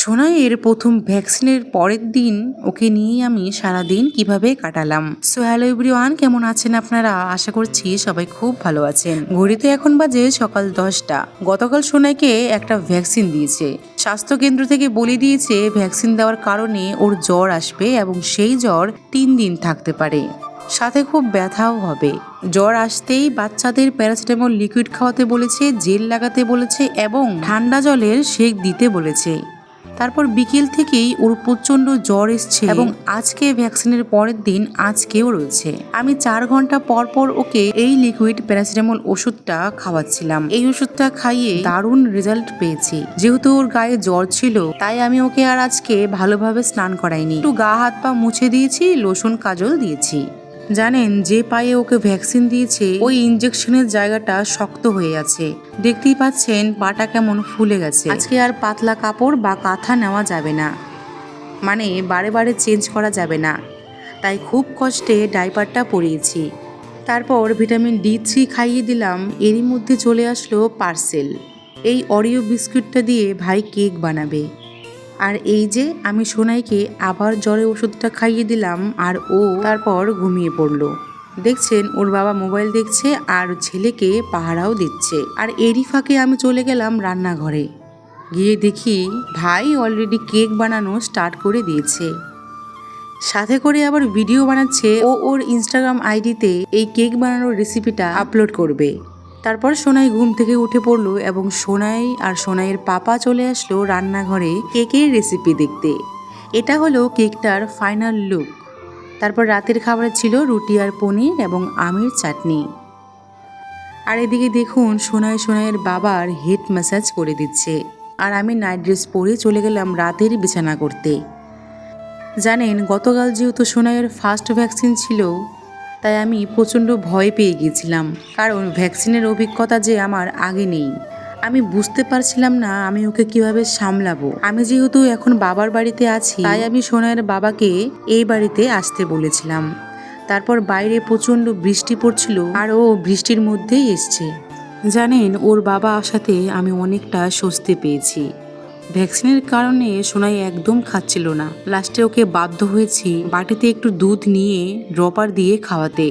সোনাইয়ের প্রথম ভ্যাকসিনের পরের দিন ওকে নিয়ে আমি সারাদিন কিভাবে কাটালাম। সো হ্যালো এভরিওয়ান, কেমন আছেন আপনারা? আশা করছি সবাই খুব ভালো আছেন। ঘড়িতে এখন বাজে সকাল 10টা। গতকাল সোনাইকে একটা ভ্যাকসিন দিয়েছে। স্বাস্থ্য কেন্দ্র থেকে বলে দিয়েছে ভ্যাকসিন দেওয়ার কারণে ওর জ্বর আসবে এবং সেই জ্বর 3 দিন থাকতে পারে, সাথে খুব ব্যথাও হবে। জ্বর আসতেই বাচ্চাদের প্যারাসিটামল লিকুইড খাওয়াতে বলেছে, জেল লাগাতে বলেছে এবং ঠান্ডা জলের সেক দিতে বলেছে। তারপর বিকেল থেকেই ওর প্রচণ্ড জ্বর এসছে এবং আজকে ভ্যাকসিনের পরের দিন আজকেও রয়েছে। আমি 4 ঘন্টা পর পর ওকে এই লিকুইড প্যারাসিটামল ওষুধটা খাওয়াচ্ছিলাম। এই ওষুধটা খাইয়ে দারুণ রেজাল্ট পেয়েছি। যেহেতু ওর গায়ে জ্বর ছিল তাই আমি ওকে আর আজকে ভালোভাবে স্নান করাইনি, একটু গা হাত পা মুছে দিয়েছি, লোশন কাজল দিয়েছি। জানেন, যে পায়ে ওকে ভ্যাকসিন দিয়েছে ওই ইনজেকশনের জায়গাটা শক্ত হয়ে আছে। দেখতেই পাচ্ছেন পাটা কেমন ফুলে গেছে। আজকে আর পাতলা কাপড় বা কাঁথা নেওয়া যাবে না, মানে বারে বারে চেঞ্জ করা যাবে না, তাই খুব কষ্টে ডাইপারটা পরিয়েছি। তারপর ভিটামিন D3 খাইয়ে দিলাম। এরই মধ্যে চলে আসলো পার্সেল। এই অরিও বিস্কুটটা দিয়ে ভাই কেক বানাবে। আর এই যে আমি সোনাইকে আবার জ্বরে ওষুধটা খাইয়ে দিলাম আর ও তারপর ঘুমিয়ে পড়লো। দেখছেন ওর বাবা মোবাইল দেখছে আর ছেলেকে পাহারাও দিচ্ছে। আর এরই ফাঁকে আমি চলে গেলাম রান্নাঘরে। গিয়ে দেখি ভাই অলরেডি কেক বানানো স্টার্ট করে দিয়েছে, সাথে করে আবার ভিডিও বানাচ্ছে। ও ওর ইনস্টাগ্রাম আইডিতে এই কেক বানানোর রেসিপিটা আপলোড করবে। তারপর সোনাই ঘুম থেকে উঠে পড়লো এবং সোনাই আর সোনাইয়ের পাপা চলে আসলো রান্নাঘরে কেকের রেসিপি দেখতে। এটা হলো কেকটার ফাইনাল লুক। তারপর রাতের খাবারে ছিল রুটি আর পনির এবং আমের চাটনি। আর এদিকে দেখুন সোনাইয়ের বাবার হেড ম্যাসাজ করে দিচ্ছে। আর আমি নাইট ড্রেস পরে চলে গেলাম রাতের বিছানা করতে। জানেন, গতকাল যেহেতু সোনাইয়ের ফার্স্ট ভ্যাকসিন ছিল তাই আমি প্রচণ্ড ভয় পেয়ে গিয়েছিলাম, কারণ ভ্যাকসিনের অভিজ্ঞতা যে আমার আগে নেই। আমি বুঝতে পারছিলাম না আমি ওকে কিভাবে সামলাবো। আমি যেহেতু এখন বাবার বাড়িতে আছি তাই আমি সোনাইয়ের বাবাকে এই বাড়িতে আসতে বলেছিলাম। তারপর বাইরে প্রচণ্ড বৃষ্টি পড়ছিল আর ও বৃষ্টির মধ্যেই এসছে। জানেন, ওর বাবা আসাতে আমি অনেকটা স্বস্তি পেয়েছি। ভ্যাকসিনের কারণে সোনাই একদম খাচ্ছিল না। লাস্টে ওকে বাধ্য হয়েছি বাটিতে একটু দুধ নিয়ে ড্রপার দিয়ে খাওয়াতে,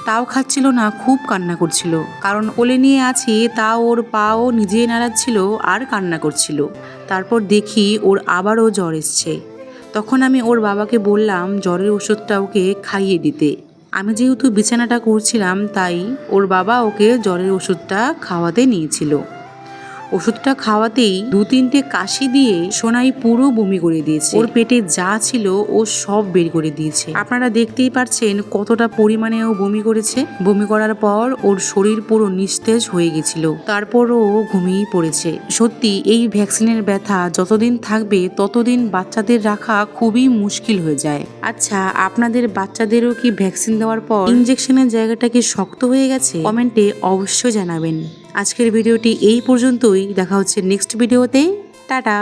তাও খাচ্ছিল না, খুব কান্না করছিল। কারণ কোলে নিয়ে আছি তাও ওর পাও নিজেই নাড়াচ্ছিল আর কান্না করছিল। তারপর দেখি ওর আবারও জ্বর এসছে। তখন আমি ওর বাবাকে বললাম জ্বরের ওষুধটা ওকে খাইয়ে দিতে। আমি যেহেতু বিছানাটা করছিলাম তাই ওর বাবা ওকে জ্বরের ওষুধটা খাওয়াতে নিয়েছিল। ওষুধটা খাওয়াতেই 2-3টে কাশি দিয়ে সোনাই পুরো বমি করে দিয়েছে। ওর পেটে যা ছিল ও সব বের করে দিয়েছে। আপনারা দেখতেই পাচ্ছেন কতটা পরিমাণে ও বমি করেছে। বমি করার পর ওর শরীর পুরো নিস্তেজ হয়ে গেছিল। তারপর ও ঘুমিয়েই পড়েছে। সত্যি এই ভ্যাকসিনের ব্যথা যতদিন থাকবে ততদিন বাচ্চাদের রাখা খুবই মুশকিল হয়ে যায়। আচ্ছা, আপনাদের বাচ্চাদেরও কি ভ্যাকসিন দেওয়ার পর ইনজেকশনের জায়গাটা কি শক্ত হয়ে গেছে? কমেন্টে অবশ্যই জানাবেন। আজকের ভিডিওটি এই পর্যন্তই। দেখা হচ্ছে নেক্সট ভিডিওতে। টাটা।